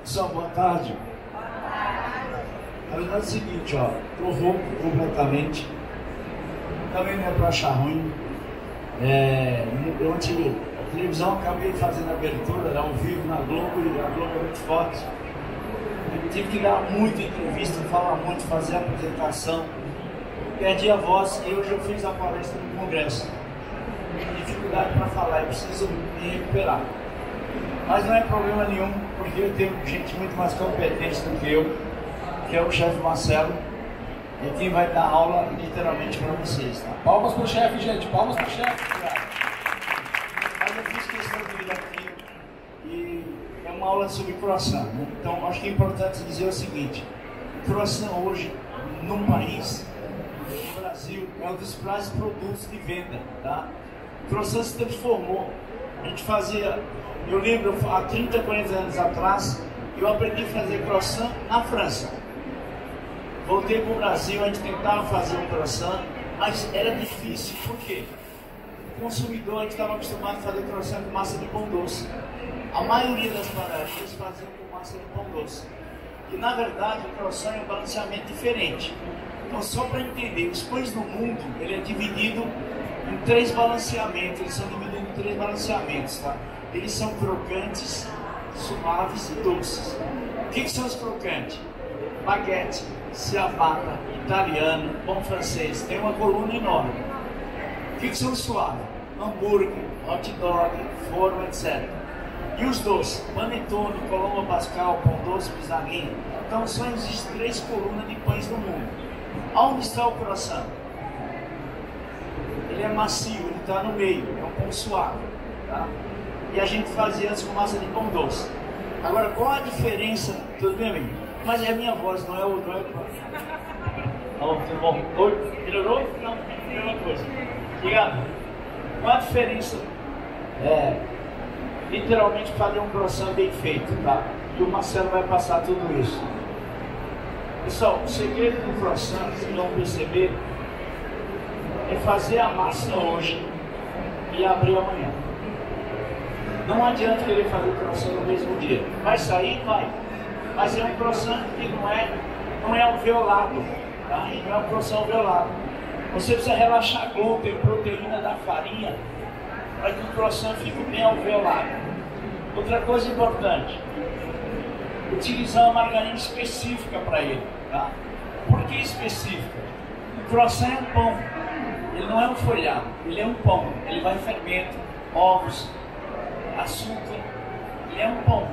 Pessoal, boa tarde. A verdade é o seguinte, ó, tô rouco completamente. Também não é pra achar ruim. Ontem a televisão acabei fazendo a abertura ao vivo na Globo e a Globo é muito forte. Eu tive que dar muita entrevista, falar muito, fazer a apresentação. Perdi a voz e hoje eu fiz a palestra no Congresso. Dificuldade para falar, eu preciso me recuperar. Mas não é problema nenhum, porque eu tenho gente muito mais competente do que eu, que é o chefe Marcelo, e quem vai dar aula literalmente para vocês, tá? Palmas pro chefe, gente, palmas pro chefe. Mas eu fiz questão de vir aqui e é uma aula sobre croissant, né? Então acho que é importante dizer o seguinte: o croissant hoje, no país, no Brasil, é um dos principais produtos de venda, tá? O croissant se transformou. A gente fazia, eu lembro, há 30, 40 anos atrás, eu aprendi a fazer croissant na França. Voltei para o Brasil, a gente tentava fazer um croissant, mas era difícil. Por quê? O consumidor, a gente estava acostumado a fazer croissant com massa de pão doce. A maioria das padarias faziam com massa de pão doce. E na verdade o croissant é um balanceamento diferente. Então, só para entender, os pães do mundo, ele é dividido em 3 balanceamentos, eles são divididos em 3 balanceamentos, tá? Eles são crocantes, suaves e doces. O que são os crocantes? Baguete, ciabatta, italiano, pão francês, tem uma coluna enorme. O que são os suaves? Hambúrguer, hot dog, forno, etc. E os doces? Panetone, colombo pascal, pão doce, pisaguinha. Então só existem 3 colunas de pães no mundo. Onde está o croissant? Ele é macio, ele está no meio, é um pão suave, tá? E a gente fazia antes com massa de pão doce. Agora, qual a diferença? Tudo bem, amigo? Mas é a minha voz, não é o... Alô, tudo bom? Oi? Melhorou? Não, mesma coisa. Obrigado. Qual a diferença? Literalmente fazer um croissant bem feito, tá? E o Marcelo vai passar tudo isso. Pessoal, o segredo do croissant, se não perceber, é fazer a massa hoje e abrir amanhã. Não adianta querer fazer o croissant no mesmo dia. Vai sair? Vai. Mas é um croissant que não é alveolado, tá? Não é um croissant alveolado. Você precisa relaxar glúten, proteína da farinha, para que o croissant fique bem alveolado. Outra coisa importante, utilizar uma margarina específica para ele, tá? Por que específica? O croissant é um pão, ele não é um folhado, ele é um pão, ele vai fermento, ovos, açúcar, ele é um pão.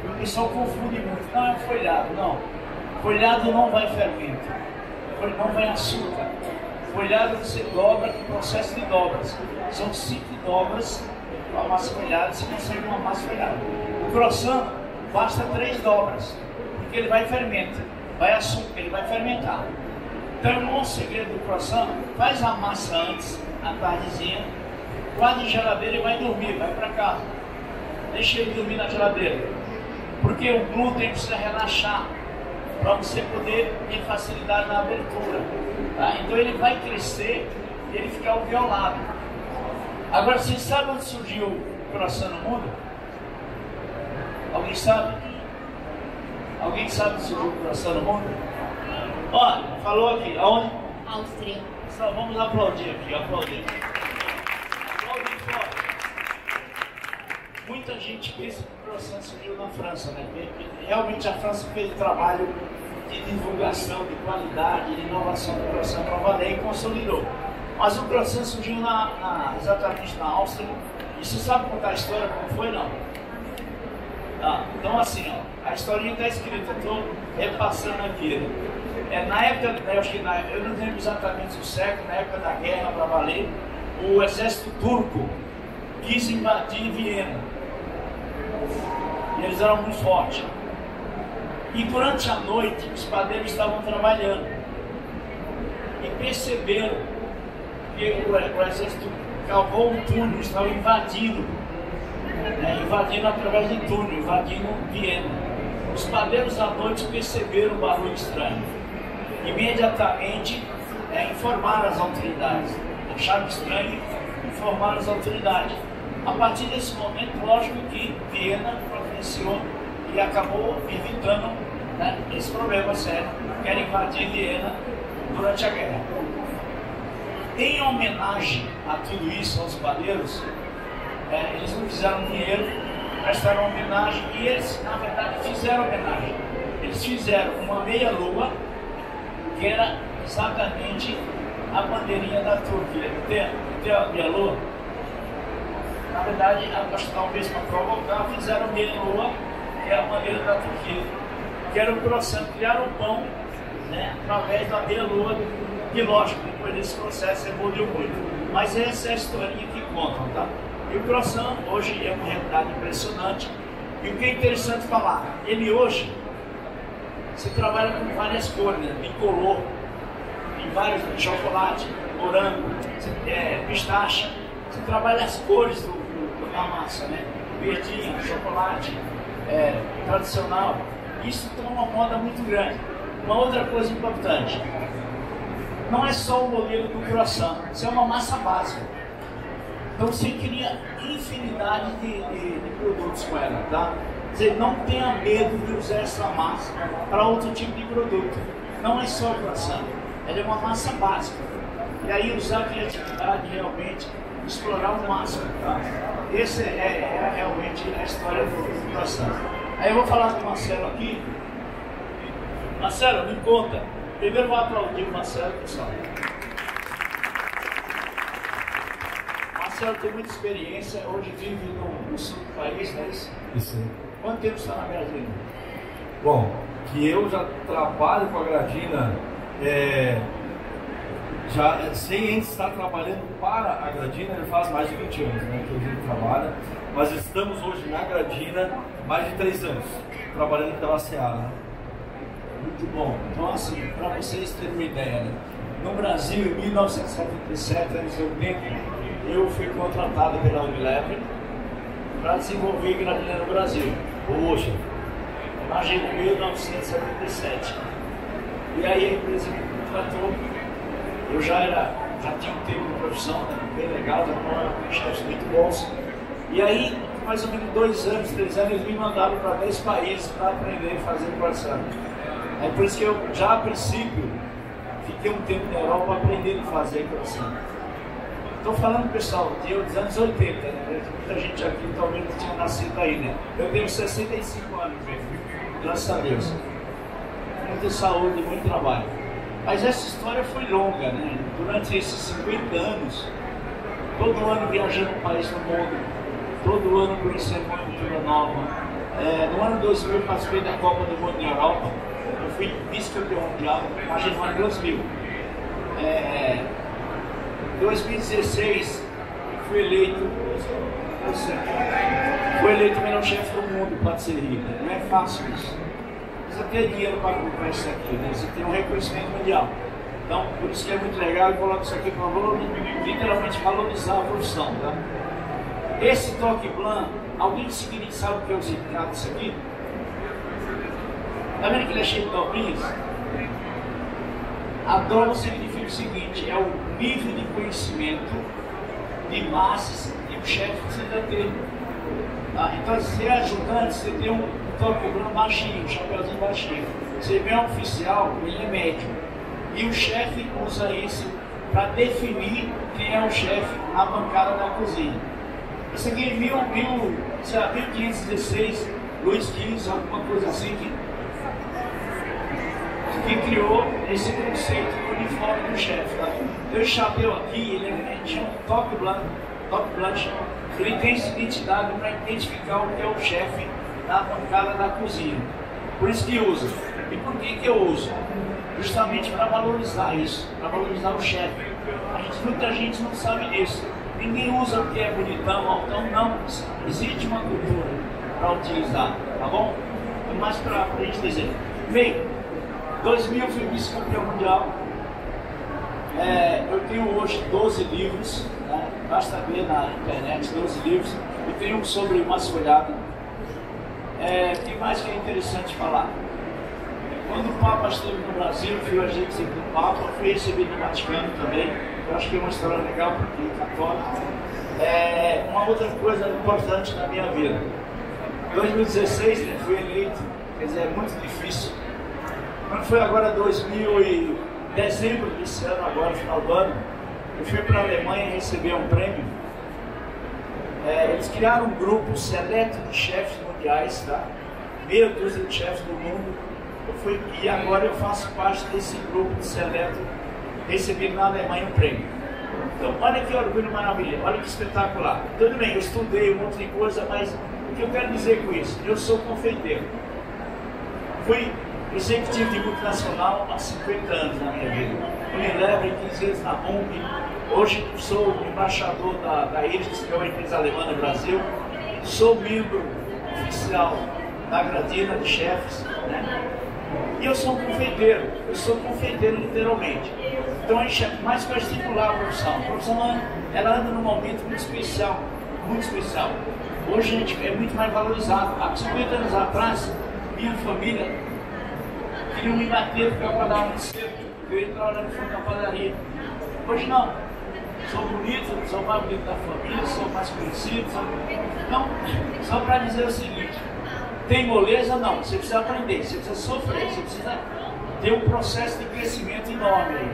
O pessoal confunde muito, não é um folhado, não. Folhado não vai fermento, não vai açúcar. Folhado você dobra com processo de dobras. São 5 dobras para a massa folhada, você consegue uma massa folhada. O croissant basta 3 dobras, porque ele vai fermento, vai açúcar, ele vai fermentar. Então, o segredo do croissant, faz a massa antes, à tardezinha, guarda em geladeira e vai dormir, vai para casa. Deixa ele dormir na geladeira. Porque o glúten precisa relaxar para você poder ter facilidade na abertura, tá? Então ele vai crescer e ele fica alveolado. Agora, vocês sabem onde surgiu o croissant no mundo? Alguém sabe? Alguém sabe onde surgiu o croissant no mundo? Olha, falou aqui, aonde? Áustria. Só vamos aplaudir aqui, aplaudir. Aplaudir forte. Muita gente pensa que o croissant surgiu na França, né? Realmente a França fez um trabalho de divulgação, de qualidade, de inovação do croissant para valer e consolidou. Mas o croissant surgiu exatamente na Áustria. E você sabe contar a história como foi, não? Então assim, ó, a historinha está escrita, estou repassando aqui. Né? Na época, eu não lembro exatamente o século, na época da guerra para valer, o exército turco quis invadir Viena. E eles eram muito fortes. E durante a noite, os padeiros estavam trabalhando. E perceberam que o exército cavou um túnel, estava invadindo. Invadindo através de túnel, invadindo Viena. Os padeiros à noite perceberam um barulho estranho. Imediatamente informaram as autoridades. Acharam estranho e informaram as autoridades. A partir desse momento, lógico que Viena providenciou e acabou evitando, né, esse problema sério, que era invadir Viena durante a guerra. Em homenagem a tudo isso, aos padeiros, eles não fizeram dinheiro, prestaram homenagem, e eles, na verdade, fizeram homenagem. Eles fizeram uma meia-lua, que era exatamente a bandeirinha da Turquia. Tem a meia-lua? Na verdade, acho que talvez para provocar, fizeram meia-lua, que é a bandeira da Turquia, que era o croissant, criaram o pão, né, através da meia-lua, que lógico, depois desse processo evoluiu muito. Mas essa é a historinha que contam, tá? E o croissant hoje é uma realidade impressionante. E o que é interessante falar, ele hoje, você trabalha com várias cores, né? Bicolor, em vários, chocolate, morango, pistache, você trabalha as cores da massa, né? Verdinho, chocolate, tradicional. Isso tem uma moda muito grande. Uma outra coisa importante, não é só o modelo do croissant, isso é uma massa básica. Então você cria infinidade de produtos com ela, tá? Quer dizer, não tenha medo de usar essa massa para outro tipo de produto. Não é só croissant, ela é uma massa básica. E aí usar a criatividade realmente, explorar o máximo, tá? Essa é realmente a história do croissant. Aí eu vou falar com o Marcelo aqui. Marcelo, me conta. Primeiro vou aplaudir o Marcelo, pessoal. Marcelo tem muita experiência, hoje vive no sul do país, não é isso? Isso. Quanto tempo está na Gradina? Bom, que eu já trabalho com a Gradina, sem antes estar trabalhando para a Gradina, ele faz mais de 20 anos, né, que a gente trabalha, mas estamos hoje na Gradina mais de 3 anos, trabalhando pela Seara. Muito bom. Então, assim, para vocês terem uma ideia, né? No Brasil, em 1977, anos 80, eu fui contratado pela Unilever para desenvolver Gradina no Brasil. Poxa! Imagina, em 1977. E aí a empresa me contratou. Eu já tinha um tempo de profissão, né, bem legal, com chefes muito bons. E aí, mais ou menos 2 anos, 3 anos, eles me mandaram para 10 países para aprender a fazer croissant. É por isso que eu, já a princípio, fiquei um tempo na Europa aprendendo a fazer croissant. Estou falando, pessoal, dos anos 80, né? Muita gente aqui talvez não tinha nascido aí, né? Eu tenho 65 anos mesmo, graças a Deus. Muita saúde, muito trabalho. Mas essa história foi longa, né? Durante esses 50 anos, todo ano viajando um país no mundo, todo ano conhecendo uma cultura nova. No ano 2000 eu participei da Copa do Mundo na Europa, eu fui vice-campeão mundial, imagina no ano 2000. 2016 fui eleito o melhor chefe do mundo para patisserie, né? Não é fácil isso. Você tem dinheiro para comprar isso aqui, né? Você tem um reconhecimento mundial. Então, por isso que é muito legal e coloco isso aqui para literalmente valorizar a profissão, tá? Esse toque blanc, alguém sabe o que é o significado disso aqui? Tá vendo que ele é cheio de dobrinhas? A dobra significa o seguinte, é o nível de conhecimento de massas que o chefe precisa ter. Tá? Então, se é ajudante, você tem um toque blanc baixinho, um chapéuzinho baixinho. Você vê um oficial, ele é médio. E o chefe usa isso para definir quem é o chefe na bancada da cozinha. Isso aqui é 1516, Luiz XV, alguma coisa assim, que criou esse conceito do uniforme do chefe. Tá? Esse chapéu aqui, ele chama toque blanche, ele tem essa identidade para identificar o que é o chefe na bancada da cozinha. Por isso que usa. E por que eu uso? Justamente para valorizar isso, para valorizar o chefe. Muita gente não sabe disso. Ninguém usa porque é bonitão, altão, não. Existe uma cultura para utilizar, tá bom? É mais para a gente dizer. Bem, 2000 fui vice-campeão mundial. Eu tenho hoje 12 livros, né? Basta ver na internet 12 livros. Eu tenho um sobre masfolhado. Tem mais que é interessante falar. Quando o Papa esteve no Brasil, fui agente do Papa, fui recebido no Vaticano também. Eu acho que é uma história legal porque é católico. Uma outra coisa importante na minha vida. Em 2016, né, fui eleito quer dizer, é muito difícil. Quando foi agora dezembro desse ano, agora, final do ano, eu fui para a Alemanha receber um prêmio. Eles criaram um grupo seleto de chefes mundiais, tá? Meia dúzia de chefes do mundo. E agora eu faço parte desse grupo de seleto, recebi na Alemanha um prêmio. Então, olha que orgulho maravilha, olha que espetacular. Tudo bem, eu estudei um monte de coisa, mas o que eu quero dizer com isso? Eu sou confeiteiro. Fui executivo de multinacional há 50 anos na minha vida. Unilever, 15 vezes na ONG. Hoje sou embaixador da IRIS, que é uma empresa alemã no Brasil. Sou membro oficial da Gradina de chefes, né? E eu sou confeiteiro literalmente. Então a gente mais para estimular a profissão. A profissão ela anda num momento muito especial, muito especial. Hoje a gente é muito mais valorizado. Há 50 anos atrás, minha família queria me bater porque eu acordava muito cedo, eu ia trabalhar no fundo da padaria. Hoje não. Sou bonito, sou mais bonito da família, sou mais conhecido. Então, só para dizer o seguinte, tem moleza? Não, você precisa aprender, você precisa sofrer, você precisa ter um processo de crescimento enorme aí.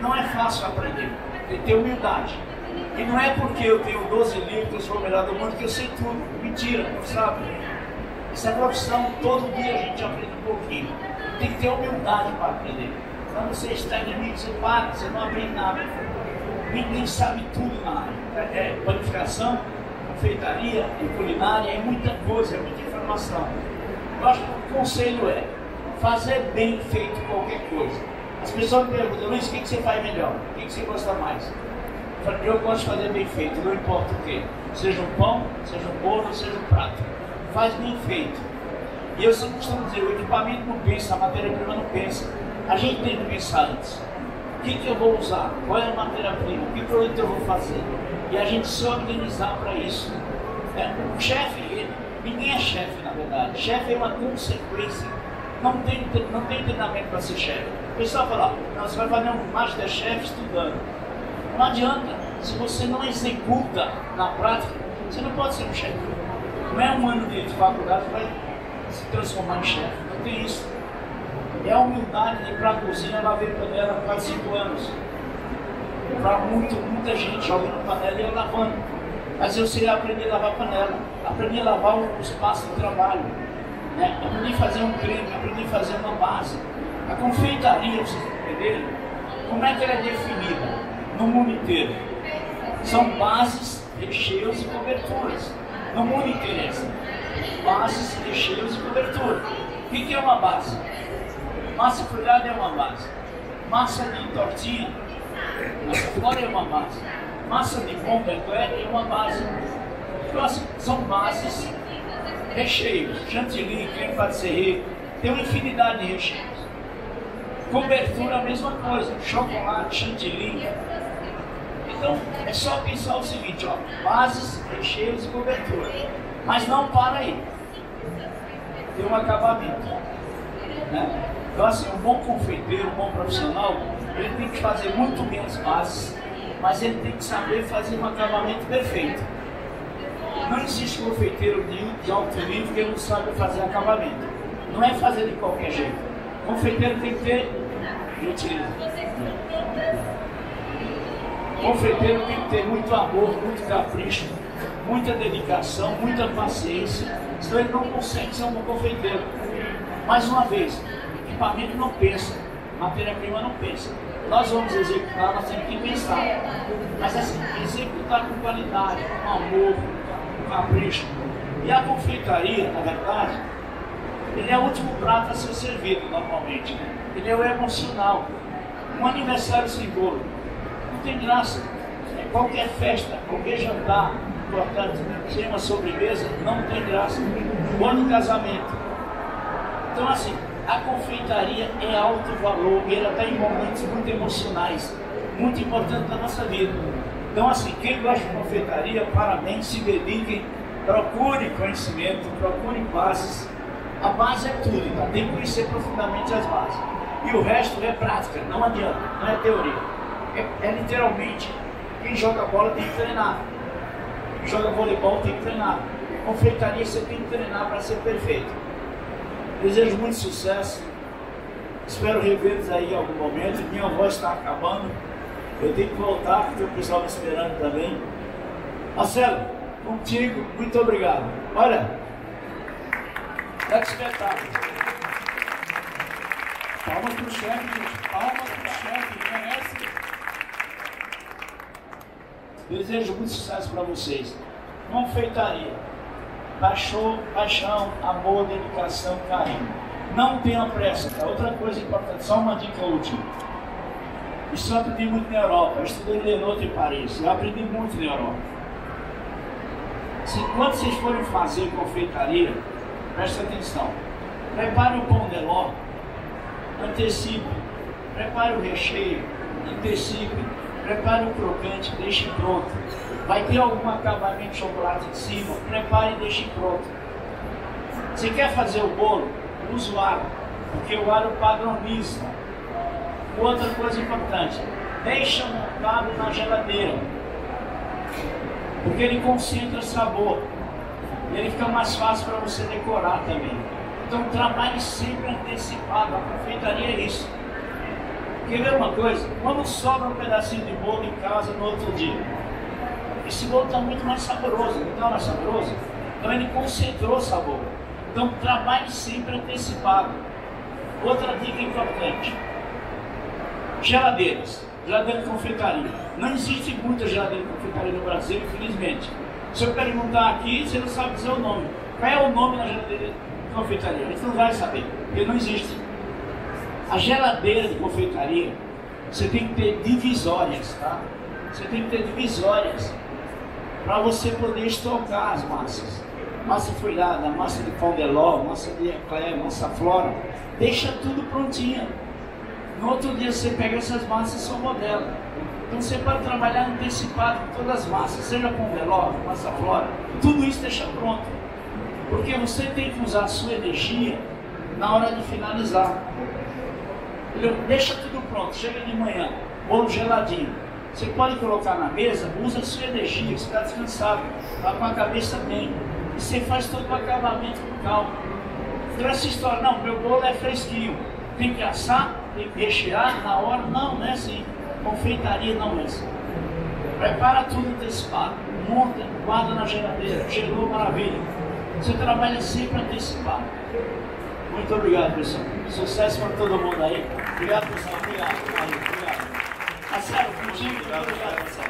Não é fácil aprender, tem que ter humildade. E não é porque eu tenho 12 livros, eu sou o melhor do mundo, que eu sei tudo. Mentira, não sabe? Essa profissão, todo dia a gente aprende um pouquinho. Tem que ter humildade para aprender. Quando você está inimigo, você para, você não aprende nada. Ninguém sabe tudo na área. Panificação, confeitaria, culinária, é muita coisa, é muita informação. Eu acho que o conselho é fazer bem feito qualquer coisa. As pessoas me perguntam, Luiz, o que você faz melhor? O que você gosta mais? Eu gosto de fazer bem feito, não importa o que. Seja um pão, seja um bolo, seja um prato. Faz bem feito. E eu sempre costumo dizer, o equipamento não pensa, a matéria-prima não pensa. A gente tem que pensar antes. O que eu vou usar? Qual é a matéria-prima? Que produto eu vou fazer? E a gente se organizar para isso. O chefe, ninguém é chefe na verdade. Chefe é uma consequência. Não tem treinamento para ser chefe. O pessoal fala, não, você vai fazer um Masterchef estudando. Não adianta. Se você não executa na prática, você não pode ser um chefe. Não é um ano de faculdade que vai se transformar em chefe. Não tem isso. É a humildade de ir para a cozinha lavar panela há quase 5 anos. Para muita gente jogando panela e eu lavando. Mas eu sei aprender a lavar panela, aprendi a lavar o espaço de trabalho, né? Aprendi a fazer um creme, aprendi a fazer uma base. A confeitaria, vocês entenderem, como é que ela é definida no mundo inteiro? São bases, recheios e coberturas. No mundo inteiro é bases, recheios e cobertura. O que é uma base? Massa folhada é uma base. Massa de tortinha, massa fora é uma base. Massa de bomba é uma base. Então, assim, são bases, recheios, chantilly, creme pâtisserie, tem uma infinidade de recheios. Cobertura a mesma coisa, chocolate, chantilly. Então, é só pensar o seguinte, ó, bases, recheios e cobertura. Mas não para aí. Tem um acabamento, né? Então, assim, um bom confeiteiro, um bom profissional, ele tem que fazer muito bem as bases, mas ele tem que saber fazer um acabamento perfeito. Não existe confeiteiro de alto nível que não sabe fazer acabamento. Não é fazer de qualquer jeito. O confeiteiro tem que ter gentileza. O confeiteiro tem que ter muito amor, muito capricho, muita dedicação, muita paciência, senão ele não consegue ser um bom confeiteiro. Mais uma vez, equipamento não pensa, matéria-prima não pensa. Nós vamos executar, nós temos que pensar. Mas assim, executar com qualidade, com amor, com capricho. E a confeitaria, na verdade, ele é o último prato a ser servido normalmente, né? Ele é o emocional. Um aniversário sem bolo não tem graça. Qualquer festa, qualquer jantar importante, sem uma sobremesa, não tem graça. Bolo de casamento. Então assim, a confeitaria é alto valor e ela está em momentos muito emocionais, muito importantes da nossa vida. Então assim, quem gosta de confeitaria, parabéns, se dediquem, procure conhecimento, procure bases. A base é tudo, tá? Tem que conhecer profundamente as bases. E o resto é prática, não adianta, não é teoria. É literalmente, quem joga bola tem que treinar. Quem joga voleibol tem que treinar. Confeitaria você tem que treinar para ser perfeito. Desejo muito sucesso. Espero revê-los aí em algum momento. Minha voz está acabando. Eu tenho que voltar, porque o pessoal me esperando também. Marcelo, contigo, muito obrigado. Olha, é espetáculo. Palmas pro chefe, gente. Palmas pro chefe. Merece. Desejo muito sucesso para vocês. Confeitaria. Paixão, amor, dedicação, carinho. Não tenha pressa. Outra coisa importante, só uma dica útil. Isso eu aprendi muito na Europa. Eu estudei em Lenotre em Paris. Eu aprendi muito na Europa. Quando vocês forem fazer confeitaria, preste atenção. Prepare o pão de ló, antecipe. Prepare o recheio, antecipe. Prepare o crocante, deixe pronto. Vai ter algum acabamento de chocolate em cima, prepare e deixe pronto. Se quer fazer o bolo, use o aro, porque o aro padroniza. Outra coisa importante, deixa montado na geladeira, porque ele concentra sabor. E ele fica mais fácil para você decorar também. Então trabalhe sempre antecipado, a confeitaria é isso. Quer ver uma coisa? Quando sobra um pedacinho de bolo em casa no outro dia, esse bolo está muito mais saboroso, não está mais saboroso? Então ele concentrou o sabor. Então trabalhe sempre antecipado. Outra dica importante: geladeiras. Geladeira de confeitaria. Não existe muita geladeira de confeitaria no Brasil, infelizmente. Se eu perguntar aqui, você não sabe dizer o nome. Qual é o nome da geladeira de confeitaria? A gente não vai saber, porque não existe. A geladeira de confeitaria, você tem que ter divisórias, tá? Você tem que ter divisórias para você poder estocar as massas. Massa folhada, massa de pão de ló, massa de eclair, massa flora. Deixa tudo prontinho. No outro dia você pega essas massas e só modela. Então você pode trabalhar antecipado com todas as massas, seja pão de ló, massa flora, tudo isso deixa pronto. Porque você tem que usar a sua energia na hora de finalizar. Deixa tudo pronto, chega de manhã, bolo geladinho. Você pode colocar na mesa, usa a sua energia, você está descansado, está com a cabeça bem. E você faz todo o acabamento com calma. Então essa história, não, meu bolo é fresquinho, tem que assar, tem que rechear na hora, não é assim. Confeitaria não é assim. Prepara tudo antecipado, monta, guarda na geladeira, gelou, maravilha. Você trabalha sempre antecipado. Muito obrigado, pessoal. Sucesso para todo mundo aí. Obrigado, pessoal. Obrigado. Obrigado. Marcelo, contigo. Obrigado, Marcelo.